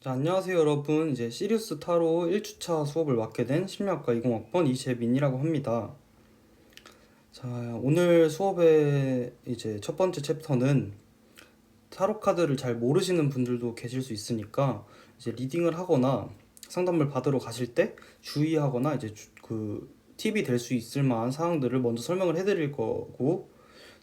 자, 안녕하세요 여러분. 이제 시리우스 타로 1주차 수업을 맡게 된 심리학과 20학번 이재민이라고 합니다. 자, 오늘 수업의 이제 첫 번째 챕터는 타로 카드를 잘 모르시는 분들도 계실 수 있으니까 이제 리딩을 하거나 상담을 받으러 가실 때 주의하거나 이제 그 팁이 될 수 있을 만한 사항들을 먼저 설명을 해드릴 거고,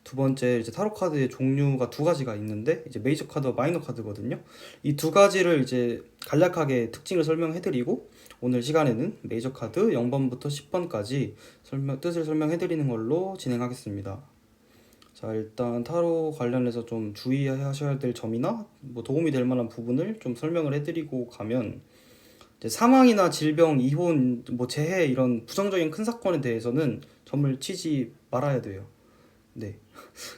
두 번째 이제 타로 카드의 종류가 두 가지가 있는데 이제 메이저 카드와 마이너 카드거든요. 이 두 가지를 이제 간략하게 특징을 설명해드리고, 오늘 시간에는 메이저 카드 0번부터 10번까지 뜻을 설명해드리는 걸로 진행하겠습니다. 자, 일단 타로 관련해서 좀 주의하셔야 될 점이나 뭐 도움이 될 만한 부분을 좀 설명을 해드리고 가면, 이제 사망이나 질병, 이혼, 뭐 재해 이런 부정적인 큰 사건에 대해서는 점을 치지 말아야 돼요. 네.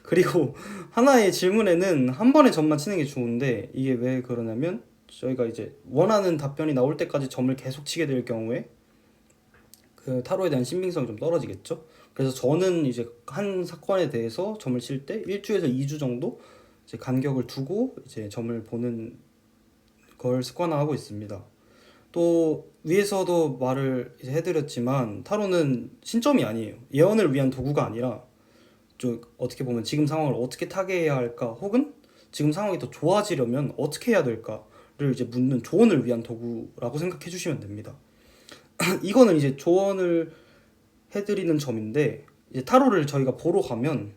그리고 하나의 질문에는 한 번에 점만 치는 게 좋은데, 이게 왜 그러냐면 저희가 이제 원하는 답변이 나올 때까지 점을 계속 치게 될 경우에 그 타로에 대한 신빙성이 좀 떨어지겠죠. 그래서 저는 이제 한 사건에 대해서 점을 칠 때 1주에서 2주 정도 이제 간격을 두고 이제 점을 보는 걸 습관화하고 있습니다. 또 위에서도 말을 이제 해드렸지만 타로는 신점이 아니에요. 예언을 위한 도구가 아니라 어떻게 보면 지금 상황을 어떻게 타개해야 할까, 혹은 지금 상황이 더 좋아지려면 어떻게 해야 될까를 이제 묻는 조언을 위한 도구라고 생각해 주시면 됩니다. 이거는 이제 조언을 해드리는 점인데, 이제 타로를 저희가 보러 가면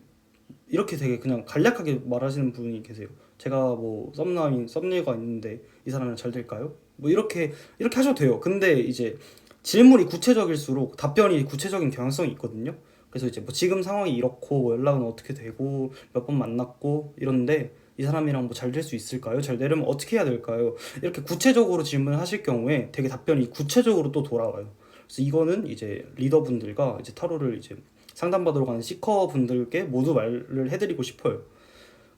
이렇게 되게 그냥 간략하게 말하시는 분이 계세요. 제가 뭐 썸네일가 있는데 이 사람은 잘 될까요? 뭐 이렇게 하셔도 돼요. 근데 이제 질문이 구체적일수록 답변이 구체적인 경향성이 있거든요. 그래서 이제 뭐 지금 상황이 이렇고 뭐 연락은 어떻게 되고 몇 번 만났고 이런데 이 사람이랑 뭐 잘 될 수 있을까요? 잘 되려면 어떻게 해야 될까요? 이렇게 구체적으로 질문을 하실 경우에 되게 답변이 구체적으로 또 돌아와요. 그래서 이거는 이제 리더분들과 이제 타로를 이제 상담받으러 가는 시커 분들께 모두 말을 해드리고 싶어요.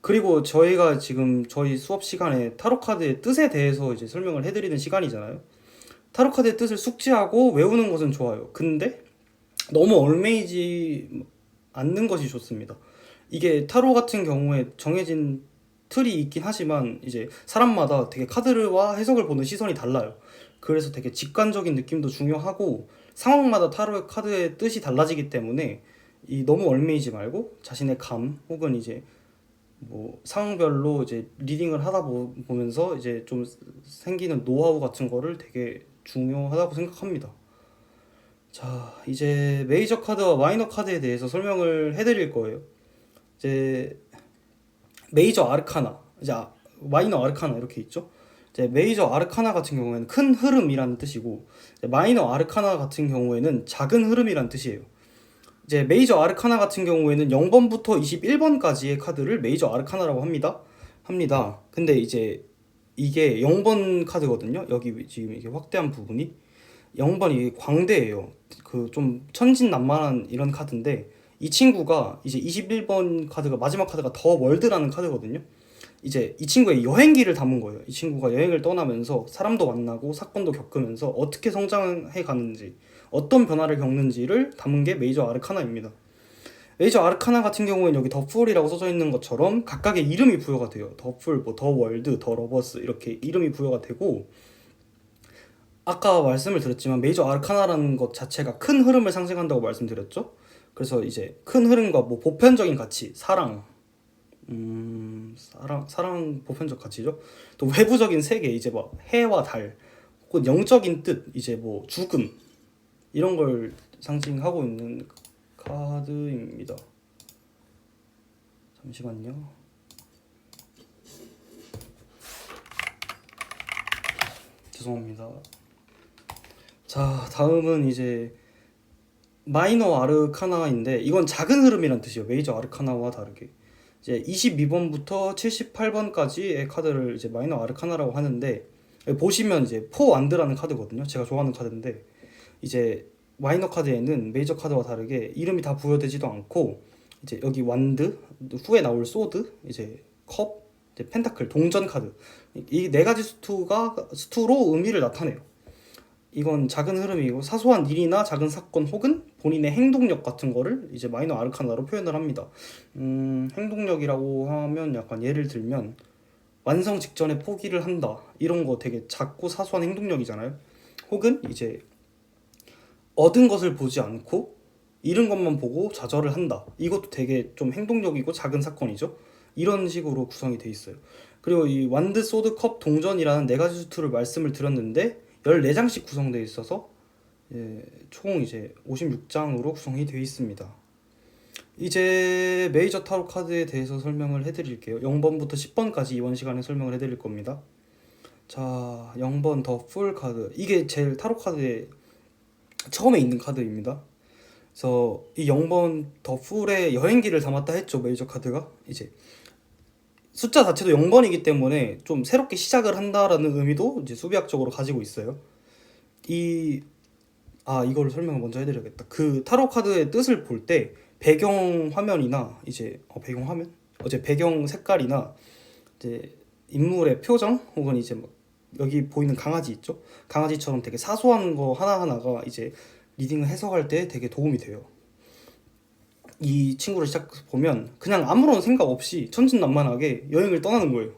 그리고 저희가 지금 저희 수업 시간에 타로 카드의 뜻에 대해서 이제 설명을 해드리는 시간이잖아요. 타로 카드의 뜻을 숙지하고 외우는 것은 좋아요. 근데 너무 얽매이지 않는 것이 좋습니다. 이게 타로 같은 경우에 정해진 틀이 있긴 하지만 이제 사람마다 되게 카드와 해석을 보는 시선이 달라요. 그래서 되게 직관적인 느낌도 중요하고, 상황마다 타로 카드의 뜻이 달라지기 때문에 이 너무 얽매이지 말고 자신의 감, 혹은 이제 뭐 상황별로 이제 리딩을 하다 보면서 이제 좀 생기는 노하우 같은 거를 되게 중요하다고 생각합니다. 자, 이제 메이저 카드와 마이너 카드에 대해서 설명을 해드릴 거예요. 이제 메이저 아르카나, 이제 마이너 아르카나 이렇게 있죠. 이제 메이저 아르카나 같은 경우에는 큰 흐름이라는 뜻이고, 이제 마이너 아르카나 같은 경우에는 작은 흐름이라는 뜻이에요. 이제 메이저 아르카나 같은 경우에는 0번부터 21번까지의 카드를 메이저 아르카나라고 합니다. 근데 이제 이게 0번 카드거든요. 여기 지금 이게 확대한 부분이 0번이 광대예요. 그 좀 천진난만한 이런 카드인데, 이 친구가 이제 21번 카드가 마지막 카드가 더 월드라는 카드거든요. 이제 이 친구의 여행기를 담은 거예요. 이 친구가 여행을 떠나면서 사람도 만나고 사건도 겪으면서 어떻게 성장해 가는지, 어떤 변화를 겪는지를 담은 게 메이저 아르카나입니다. 메이저 아르카나 같은 경우에는 여기 더 풀이라고 써져 있는 것처럼 각각의 이름이 부여가 돼요. 더 풀, 뭐 더 월드, 더 러버스 이렇게 이름이 부여가 되고, 아까 말씀을 드렸지만 메이저 아르카나라는 것 자체가 큰 흐름을 상징한다고 말씀드렸죠. 그래서 이제 큰 흐름과 뭐 보편적인 가치, 사랑 보편적 가치죠. 또 외부적인 세계, 이제 뭐 해와 달, 혹은 영적인 뜻, 이제 뭐 죽음, 이런 걸 상징하고 있는 카드입니다. 잠시만요. 죄송합니다. 자, 다음은 이제 마이너 아르카나인데, 이건 작은 흐름이란 뜻이에요. 메이저 아르카나와 다르게. 이제 22번부터 78번까지의 카드를 이제 마이너 아르카나라고 하는데, 보시면 이제 포 완드라는 카드거든요. 제가 좋아하는 카드인데, 이제 마이너 카드에는 메이저 카드와 다르게 이름이 다 부여되지도 않고, 이제 여기 완드, 후에 나올 소드, 이제 컵, 이제 펜타클, 동전 카드, 이 네 가지 수투로 의미를 나타내요. 이건 작은 흐름이고, 사소한 일이나 작은 사건 혹은 본인의 행동력 같은 거를 이제 마이너 아르카나로 표현을 합니다. 행동력이라고 하면 약간 예를 들면 완성 직전에 포기를 한다. 이런 거 되게 작고 사소한 행동력이잖아요. 혹은 이제 얻은 것을 보지 않고 잃은 것만 보고 좌절을 한다. 이것도 되게 좀 행동력이고 작은 사건이죠. 이런 식으로 구성이 돼 있어요. 그리고 이 완드 소드 컵 동전이라는 네 가지 수트를 말씀을 드렸는데 14장씩 구성되어 있어서 총 이제 56장으로 구성이 되어 있습니다. 이제 메이저 타로 카드에 대해서 설명을 해드릴게요. 0번부터 10번까지 이번 시간에 설명을 해드릴 겁니다. 자, 0번 더 풀 카드. 이게 제일 타로 카드에 처음에 있는 카드입니다. 그래서 이 0번 더 풀의 여행기를 담았다 했죠. 메이저 카드가 이제 숫자 자체도 0번이기 때문에 좀 새롭게 시작을 한다라는 의미도 이제 수비학적으로 가지고 있어요. 이거를 설명을 먼저 해드려야겠다. 그 타로 카드의 뜻을 볼 때 배경 화면이나 이제 배경 화면, 배경 색깔이나 이제 인물의 표정 혹은 이제 막 여기 보이는 강아지 있죠? 강아지처럼 되게 사소한 거 하나하나가 이제 리딩을 해석할 때 되게 도움이 돼요. 이 친구를 시작 보면 그냥 아무런 생각 없이 천진난만하게 여행을 떠나는 거예요.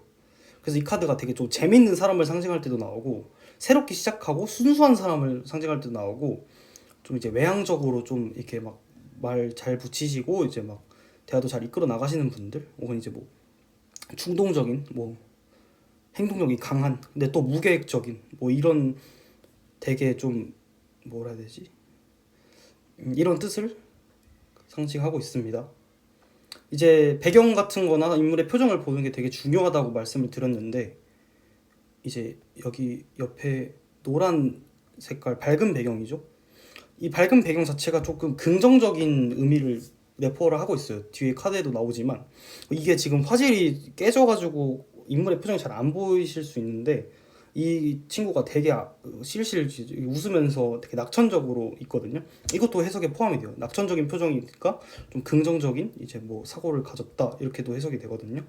그래서 이 카드가 되게 좀 재밌는 사람을 상징할 때도 나오고 새롭게 시작하고 순수한 사람을 상징할 때도 나오고 좀 이제 외향적으로 좀 이렇게 막 말 잘 붙이시고 이제 막 대화도 잘 이끌어 나가시는 분들 혹은 이제 뭐 충동적인 뭐 행동력이 강한 근데 또 무계획적인 뭐 이런 되게 좀 뭐라 해야 되지? 이런 뜻을 상징하고 있습니다. 이제 배경 같은 거나 인물의 표정을 보는 게 되게 중요하다고 말씀을 드렸는데 이제 여기 옆에 노란 색깔 밝은 배경이죠. 이 밝은 배경 자체가 조금 긍정적인 의미를 내포를 하고 있어요. 뒤에 카드에도 나오지만 이게 지금 화질이 깨져가지고 인물의 표정이 잘 안 보이실 수 있는데 이 친구가 되게 실실 웃으면서 되게 낙천적으로 있거든요. 이것도 해석에 포함이 돼요. 낙천적인 표정이니까 좀 긍정적인 이제 뭐 사고를 가졌다 이렇게도 해석이 되거든요.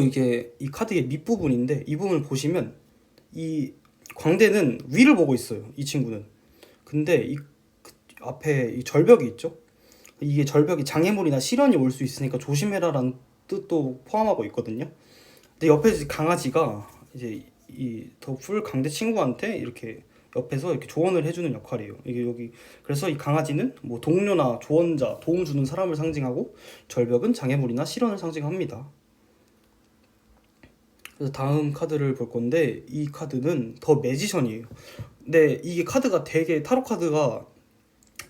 이게 이 카드의 밑부분인데 이 부분을 보시면 이 광대는 위를 보고 있어요. 이 친구는. 근데 이 앞에 이 절벽이 있죠. 이게 절벽이 장애물이나 실현이 올 수 있으니까 조심해라라는 뜻도 포함하고 있거든요. 근데 옆에 강아지가 이제 이 더 풀 강대 친구한테 이렇게 옆에서 이렇게 조언을 해주는 역할이에요. 이게 여기 그래서 이 강아지는 뭐 동료나 조언자, 도움 주는 사람을 상징하고 절벽은 장애물이나 실현을 상징합니다. 그래서 다음 카드를 볼 건데 이 카드는 더 매지션이에요. 근데 이게 카드가 되게 타로 카드가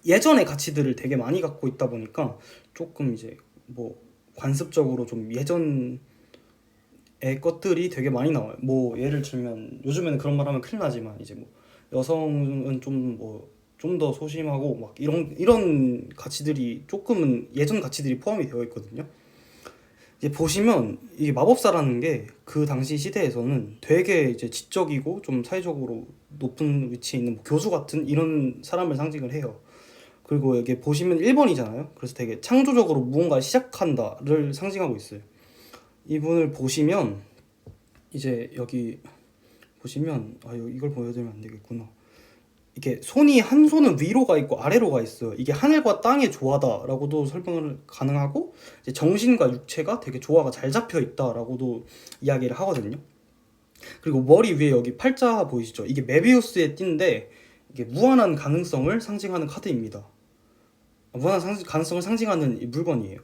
예전의 가치들을 되게 많이 갖고 있다 보니까 조금 이제 뭐 관습적으로 좀 예전의 것들이 되게 많이 나와요. 뭐 예를 들면 요즘에는 그런 말 하면 큰일 나지만 이제 뭐 여성은 좀 뭐 좀 더 소심하고 막 이런 가치들이 조금은 예전 가치들이 포함이 되어 있거든요. 이제 보시면 이 마법사라는 게 그 당시 시대에서는 되게 이제 지적이고 좀 사회적으로 높은 위치에 있는 뭐 교수 같은 이런 사람을 상징을 해요. 그리고 여기 보시면 1번이잖아요. 그래서 되게 창조적으로 무언가 시작한다를 상징하고 있어요. 이분을 보시면 이제 여기 보시면 이걸 보여드리면 안 되겠구나. 이게 손이 한 손은 위로 가 있고 아래로 가 있어요. 이게 하늘과 땅의 조화다라고도 설명을 가능하고 이제 정신과 육체가 되게 조화가 잘 잡혀 있다라고도 이야기를 하거든요. 그리고 머리 위에 여기 팔자 보이시죠? 이게 메비우스의 띠인데 이게 무한한 가능성을 상징하는 카드입니다. 가능성을 상징하는 이 물건이에요.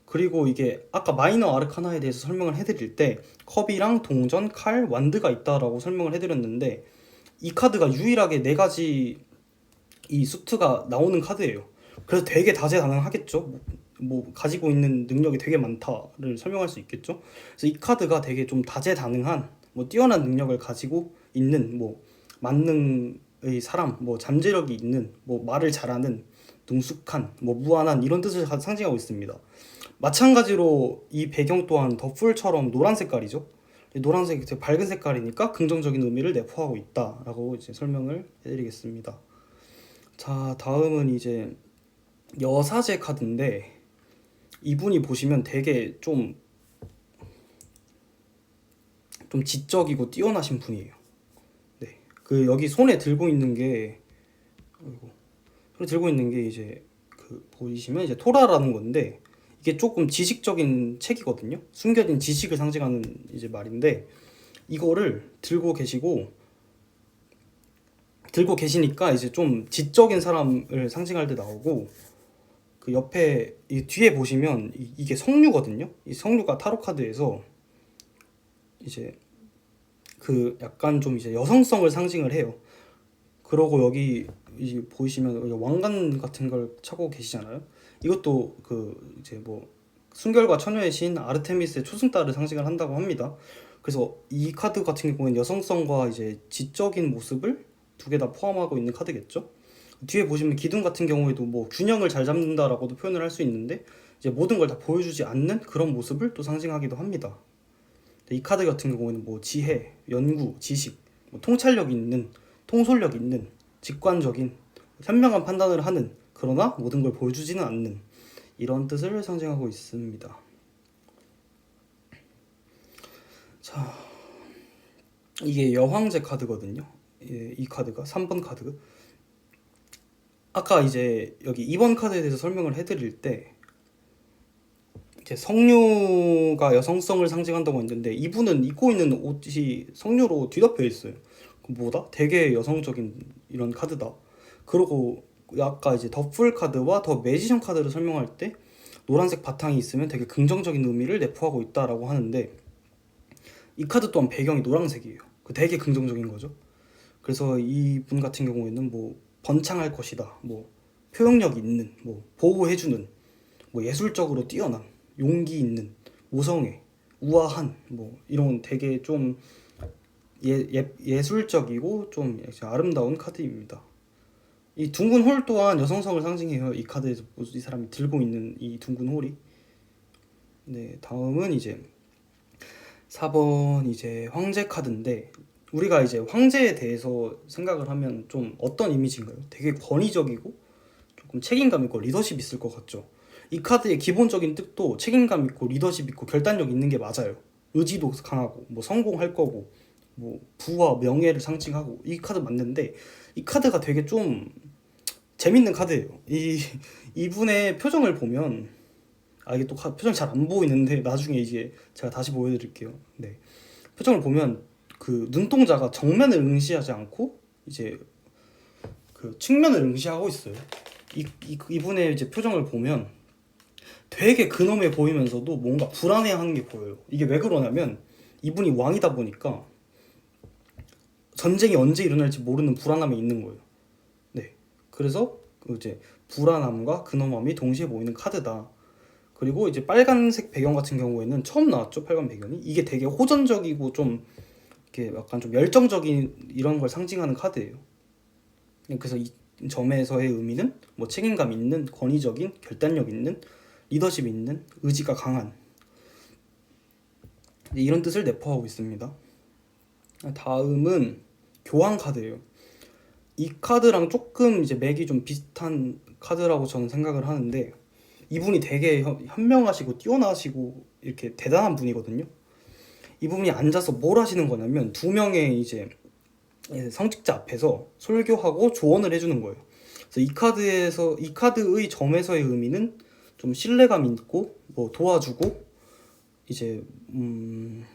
그리고 이게 아까 마이너 아르카나에 대해서 설명을 해드릴 때 컵이랑 동전, 칼, 완드가 있다라고 설명을 해드렸는데 이 카드가 유일하게 네 가지 이 수트가 나오는 카드예요. 그래서 되게 다재다능하겠죠. 뭐 가지고 있는 능력이 되게 많다를 설명할 수 있겠죠. 그래서 이 카드가 되게 좀 다재다능한 뭐 뛰어난 능력을 가지고 있는 뭐 만능의 사람, 뭐 잠재력이 있는 뭐 말을 잘하는 능숙한 뭐 무한한 이런 뜻을 상징하고 있습니다. 마찬가지로 이 배경 또한 더 풀처럼 노란 색깔이죠. 노란색이 되게 밝은 색깔이니까 긍정적인 의미를 내포하고 있다라고 이제 설명을 해드리겠습니다. 자, 다음은 이제 여사제 카드인데 이분이 보시면 되게 좀 지적이고 뛰어나신 분이에요. 네, 그 여기 손에 들고 있는 게 손에 들고 있는 게 이제 그 보이시면 이제 토라라는 건데 이게 조금 지식적인 책이거든요. 숨겨진 지식을 상징하는 이제 말인데 이거를 들고 계시니까 이제 좀 지적인 사람을 상징할 때 나오고 그 옆에 이 뒤에 보시면 이게 석류거든요. 이 석류가 타로 카드에서 이제 그 약간 좀 이제 여성성을 상징을 해요. 그러고 여기 이제 보이시면 여기 왕관 같은 걸 차고 계시잖아요. 이것도 그 이제 뭐 순결과 처녀의 신 아르테미스의 초승달을 상징을 한다고 합니다. 그래서 이 카드 같은 경우는 여성성과 이제 지적인 모습을 두 개 다 포함하고 있는 카드겠죠. 뒤에 보시면 기둥 같은 경우에도 뭐 균형을 잘 잡는다라고도 표현을 할 수 있는데 이제 모든 걸 다 보여주지 않는 그런 모습을 또 상징하기도 합니다. 이 카드 같은 경우에는 뭐 지혜, 연구, 지식, 뭐 통찰력 있는, 통솔력 있는, 직관적인, 현명한 판단을 하는, 그러나 모든 걸 보여주지는 않는 이런 뜻을 상징하고 있습니다. 자, 이게 여황제 카드거든요. 이 카드가 3번 카드. 아까 이제 여기 2번 카드에 대해서 설명을 해드릴 때 이제 석류가 여성성을 상징한다고 했는데 이분은 입고 있는 옷이 석류로 뒤덮여 있어요. 뭐다? 되게 여성적인 이런 카드다. 그리고 아까 이제 더풀 카드와 더 매지션 카드를 설명할 때 노란색 바탕이 있으면 되게 긍정적인 의미를 내포하고 있다라고 하는데 이 카드 또한 배경이 노란색이에요. 되게 긍정적인 거죠. 그래서 이분 같은 경우에는 뭐 번창할 것이다, 뭐 표현력 있는, 뭐 보호해주는, 뭐 예술적으로 뛰어난, 용기 있는, 모성애, 우아한, 뭐 이런 되게 좀 예술적이고 좀 아름다운 카드입니다. 이 둥근 홀 또한 여성성을 상징해요. 이 카드에서 이 사람이 들고 있는 이 둥근 홀이. 네, 다음은 이제 4번 이제 황제 카드인데 우리가 이제 황제에 대해서 생각을 하면 좀 어떤 이미지인가요? 되게 권위적이고 조금 책임감 있고 리더십 있을 것 같죠. 이 카드의 기본적인 뜻도 책임감 있고 리더십 있고 결단력 있는 게 맞아요. 의지도 강하고 뭐 성공할 거고 뭐 부와 명예를 상징하고 이 카드 맞는데 이 카드가 되게 좀 재밌는 카드예요. 이분의 표정을 보면 이게 또 표정이 잘 안 보이는데 나중에 이제 제가 다시 보여드릴게요. 네, 표정을 보면 그 눈동자가 정면을 응시하지 않고 이제 그 측면을 응시하고 있어요. 이분의 이제 표정을 보면 되게 근엄해 보이면서도 뭔가 불안해하는 게 보여요. 이게 왜 그러냐면 이분이 왕이다 보니까 전쟁이 언제 일어날지 모르는 불안함이 있는 거예요. 네, 그래서 이제 불안함과 근엄함이 동시에 보이는 카드다. 그리고 이제 빨간색 배경 같은 경우에는 처음 나왔죠. 빨간 배경이 이게 되게 호전적이고 좀 이렇게 약간 좀 열정적인 이런 걸 상징하는 카드예요. 그래서 이 점에서의 의미는 뭐 책임감 있는, 권위적인, 결단력 있는, 리더십 있는, 의지가 강한 이런 뜻을 내포하고 있습니다. 다음은 교황 카드예요. 이 카드랑 조금 이제 맥이 좀 비슷한 카드라고 저는 생각을 하는데 이분이 되게 현명하시고 뛰어나시고 이렇게 대단한 분이거든요. 이분이 앉아서 뭘 하시는 거냐면 두 명의 이제 성직자 앞에서 설교하고 조언을 해주는 거예요. 그래서 이 카드의 점에서의 의미는 좀 신뢰감 있고 뭐 도와주고 이제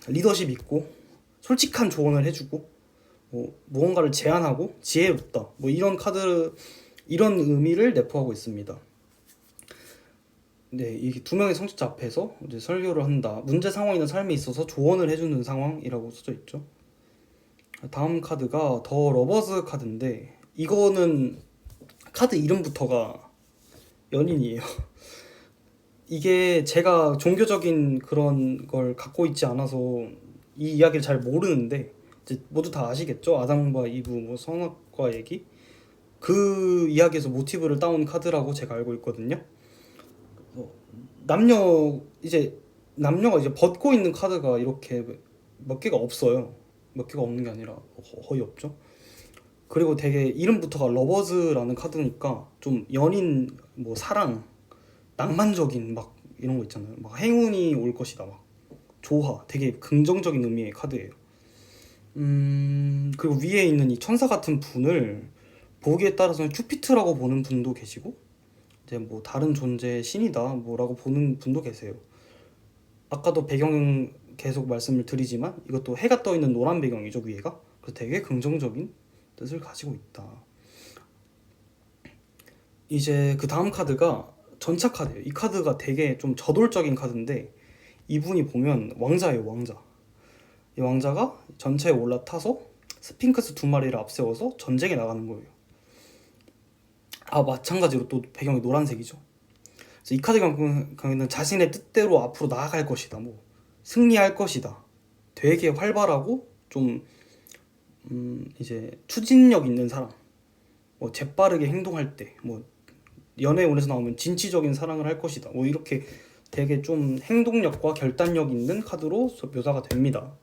리더십 있고 솔직한 조언을 해주고 뭐 무언가를 제안하고 지혜롭다 뭐 이런 의미를 내포하고 있습니다. 네, 이 두 명의 성직자 앞에서 이제 설교를 한다. 문제 상황이나 삶에 있어서 조언을 해주는 상황이라고 써져 있죠. 다음 카드가 더 러버즈 카드인데 이거는 카드 이름부터가 연인이에요. 이게 제가 종교적인 그런 걸 갖고 있지 않아서 이 이야기를 잘 모르는데 이제 모두 다 아시겠죠? 아담과 이브 뭐 선악과 얘기 그 이야기에서 모티브를 따온 카드라고 제가 알고 있거든요. 남녀가 이제 벗고 있는 카드가 이렇게 몇 개가 없어요. 몇 개가 없는 게 아니라 거의 없죠. 그리고 되게 이름부터가 러버즈라는 카드니까 좀 연인, 뭐 사랑, 낭만적인 막 이런 거 있잖아요. 막 행운이 올 것이다, 막 조화, 되게 긍정적인 의미의 카드예요. 그리고 위에 있는 이 천사 같은 분을 보기에 따라서는 큐피트라고 보는 분도 계시고 이제 뭐 다른 존재의 신이다 뭐라고 보는 분도 계세요. 아까도 배경 계속 말씀을 드리지만 이것도 해가 떠 있는 노란 배경이죠, 위에가. 그래서 되게 긍정적인 뜻을 가지고 있다. 이제 그 다음 카드가 전차 카드예요. 이 카드가 되게 좀 저돌적인 카드인데, 이분이 보면 왕자예요, 왕자. 이 왕자가 전차에 올라타서 스핑크스 두 마리를 앞세워서 전쟁에 나가는 거예요. 마찬가지로 또 배경이 노란색이죠. 그래서 이 카드 경우에는 자신의 뜻대로 앞으로 나아갈 것이다, 뭐 승리할 것이다, 되게 활발하고 좀 이제 추진력 있는 사람, 뭐 재빠르게 행동할 때, 뭐 연애운에서 나오면 진취적인 사랑을 할 것이다, 뭐 이렇게 되게 좀 행동력과 결단력 있는 카드로 묘사가 됩니다.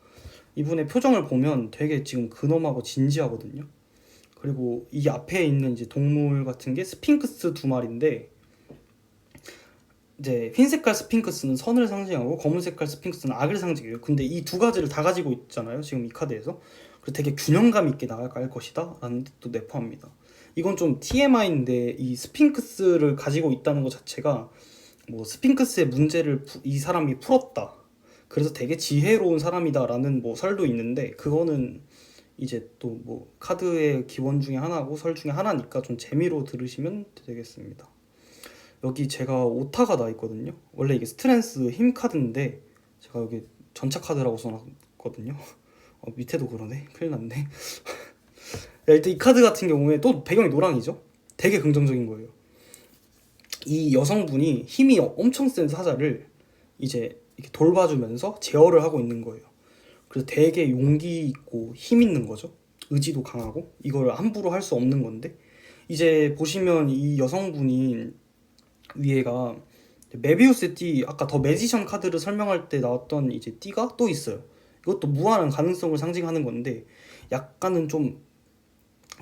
이분의 표정을 보면 되게 지금 근엄하고 진지하거든요. 그리고 이 앞에 있는 이제 동물 같은 게 스핑크스 두 마리인데, 이제 흰 색깔 스핑크스는 선을 상징하고 검은 색깔 스핑크스는 악을 상징해요. 근데 이 두 가지를 다 가지고 있잖아요, 지금 이 카드에서. 그래서 되게 균형감 있게 나아갈 것이다 라는 뜻도 내포합니다. 이건 좀 TMI인데, 이 스핑크스를 가지고 있다는 것 자체가 뭐 스핑크스의 문제를 이 사람이 풀었다, 그래서 되게 지혜로운 사람이다 라는 뭐 설도 있는데, 그거는 이제 또 뭐 카드의 기원 중에 하나고 설 중에 하나니까 좀 재미로 들으시면 되겠습니다. 여기 제가 오타가 나 있거든요. 원래 이게 스트렝스 힘 카드인데 제가 여기 전차 카드라고 써놨거든요. 밑에도 그러네. 큰일 났네. 일단 이 카드 같은 경우에 또 배경이 노랑이죠. 되게 긍정적인 거예요. 이 여성분이 힘이 엄청 센 사자를 이제 이렇게 돌봐주면서 제어를 하고 있는 거예요. 그래서 되게 용기 있고 힘 있는 거죠. 의지도 강하고, 이걸 함부로 할 수 없는 건데, 이제 보시면 이 여성분이 위에가 메비우스의 띠, 아까 더 매지션 카드를 설명할 때 나왔던 이제 띠가 또 있어요. 이것도 무한한 가능성을 상징하는 건데, 약간은 좀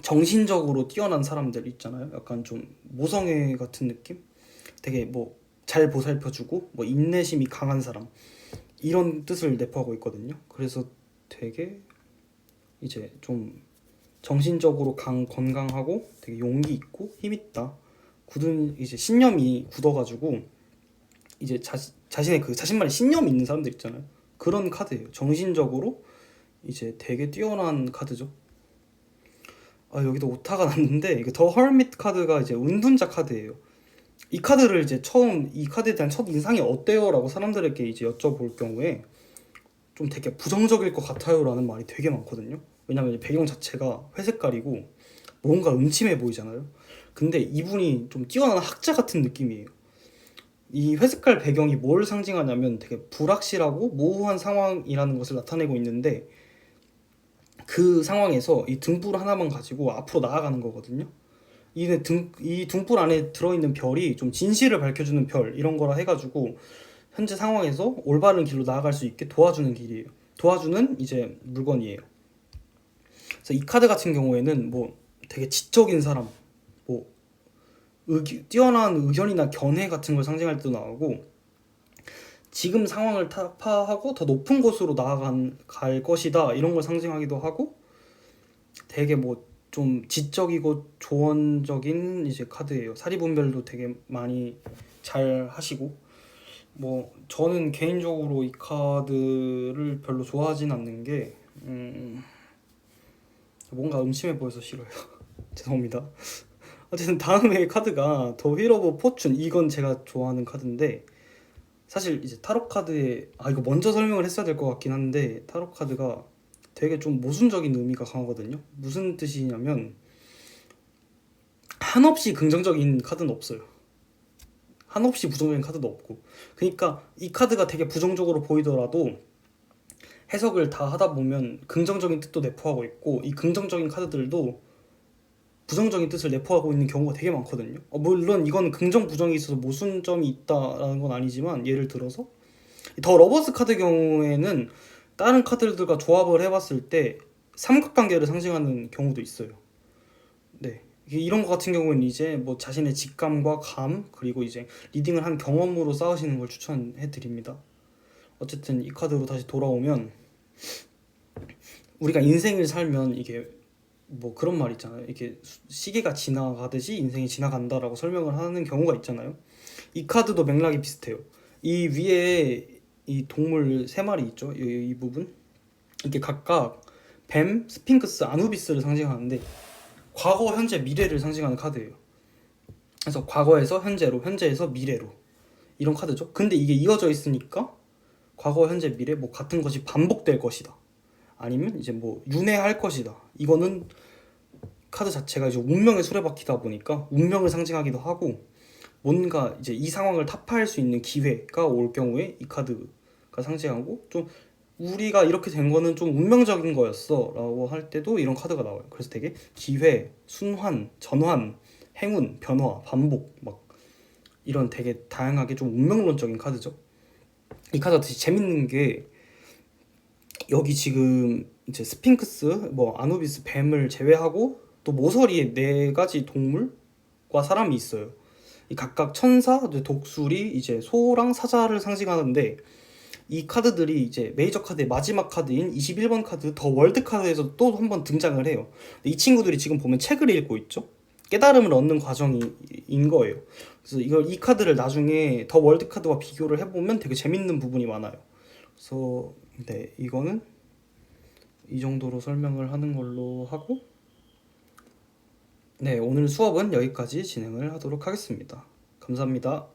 정신적으로 뛰어난 사람들 있잖아요. 약간 좀 모성애 같은 느낌? 되게 뭐 잘 보살펴주고 뭐 인내심이 강한 사람, 이런 뜻을 내포하고 있거든요. 그래서 되게 이제 좀 정신적으로 건강하고 되게 용기 있고 힘 있다. 굳은 이제 신념이 굳어가지고 이제 자신의 그 자신만의 신념이 있는 사람들 있잖아요. 그런 카드예요. 정신적으로 이제 되게 뛰어난 카드죠. 여기도 오타가 났는데, 이게 더 헐밋 카드가 이제 은둔자 카드예요. 이 카드를 이제 처음 이 카드에 대한 첫 인상이 어때요? 라고 사람들에게 이제 여쭤볼 경우에 좀 되게 부정적일 것 같아요 라는 말이 되게 많거든요. 왜냐면 배경 자체가 회색깔이고 뭔가 음침해 보이잖아요. 근데 이분이 좀 뛰어난 학자 같은 느낌이에요. 이 회색깔 배경이 뭘 상징하냐면 되게 불확실하고 모호한 상황이라는 것을 나타내고 있는데, 그 상황에서 이 등불 하나만 가지고 앞으로 나아가는 거거든요. 이 등불 안에 들어있는 별이 좀 진실을 밝혀주는 별, 이런 거라 해가지고 현재 상황에서 올바른 길로 나아갈 수 있게 도와주는 길이에요. 도와주는 이제 물건이에요. 그래서 이 카드 같은 경우에는 뭐 되게 지적인 사람, 뭐 뛰어난 의견이나 견해 같은 걸 상징할 때도 나오고, 지금 상황을 타파하고 더 높은 곳으로 나아갈 것이다, 이런 걸 상징하기도 하고, 되게 뭐 좀 지적이고 조언적인 이제 카드예요. 사리 분별도 되게 많이 잘 하시고, 뭐 저는 개인적으로 이 카드를 별로 좋아하진 않는 게 뭔가 음침해 보여서 싫어요. 죄송합니다. 어쨌든 다음에 카드가 더 휠 오브 포춘. 이건 제가 좋아하는 카드인데, 사실 이제 타로 카드에 이거 먼저 설명을 했어야 될 것 같긴 한데, 타로 카드가 되게 좀 모순적인 의미가 강하거든요. 무슨 뜻이냐면, 한없이 긍정적인 카드는 없어요. 한없이 부정적인 카드도 없고. 그러니까 이 카드가 되게 부정적으로 보이더라도 해석을 다 하다 보면 긍정적인 뜻도 내포하고 있고, 이 긍정적인 카드들도 부정적인 뜻을 내포하고 있는 경우가 되게 많거든요. 물론 이건 긍정 부정이 있어서 모순점이 있다라는 건 아니지만, 예를 들어서 더 러버스 카드 경우에는 다른 카드들과 조합을 해봤을 때 삼각관계를 상징하는 경우도 있어요. 네, 이런 것 같은 경우는 이제 뭐 자신의 직감과 감, 그리고 이제 리딩을 한 경험으로 쌓으시는 걸 추천해 드립니다. 어쨌든 이 카드로 다시 돌아오면, 우리가 인생을 살면 이게 뭐 그런 말 있잖아요. 이렇게 시계가 지나가듯이 인생이 지나간다라고 설명을 하는 경우가 있잖아요. 이 카드도 맥락이 비슷해요. 이 위에 이 동물 세 마리 있죠. 이 부분 이게 각각 뱀, 스핑크스, 아누비스를 상징하는데 과거, 현재, 미래를 상징하는 카드예요. 그래서 과거에서 현재로, 현재에서 미래로 이런 카드죠. 근데 이게 이어져 있으니까 과거, 현재, 미래 뭐 같은 것이 반복될 것이다. 아니면 이제 뭐 윤회할 것이다. 이거는 카드 자체가 이제 운명의 수레바퀴다 보니까 운명을 상징하기도 하고 뭔가 이제 이 상황을 타파할 수 있는 기회가 올 경우에 이 카드가 상징하고 좀 우리가 이렇게 된 거는 좀 운명적인 거였어 라고 할 때도 이런 카드가 나와요. 그래서 되게 기회, 순환, 전환, 행운, 변화, 반복 막 이런 되게 다양하게 좀 운명론적인 카드죠. 이 카드가 되게 재밌는 게 여기 지금 이제 스핑크스, 뭐 아누비스, 뱀을 제외하고 또 모서리에 네 가지 동물과 사람이 있어요. 이 각각 천사, 독수리, 이제 소랑 사자를 상징하는데 이 카드들이 이제 메이저 카드의 마지막 카드인 21번 카드 더 월드 카드에서 또 한 번 등장을 해요. 이 친구들이 지금 보면 책을 읽고 있죠. 깨달음을 얻는 과정인 거예요. 그래서 이 카드를 나중에 더 월드 카드와 비교를 해보면 되게 재밌는 부분이 많아요. 그래서 네, 이거는 이 정도로 설명을 하는 걸로 하고 네, 오늘 수업은 여기까지 진행을 하도록 하겠습니다. 감사합니다.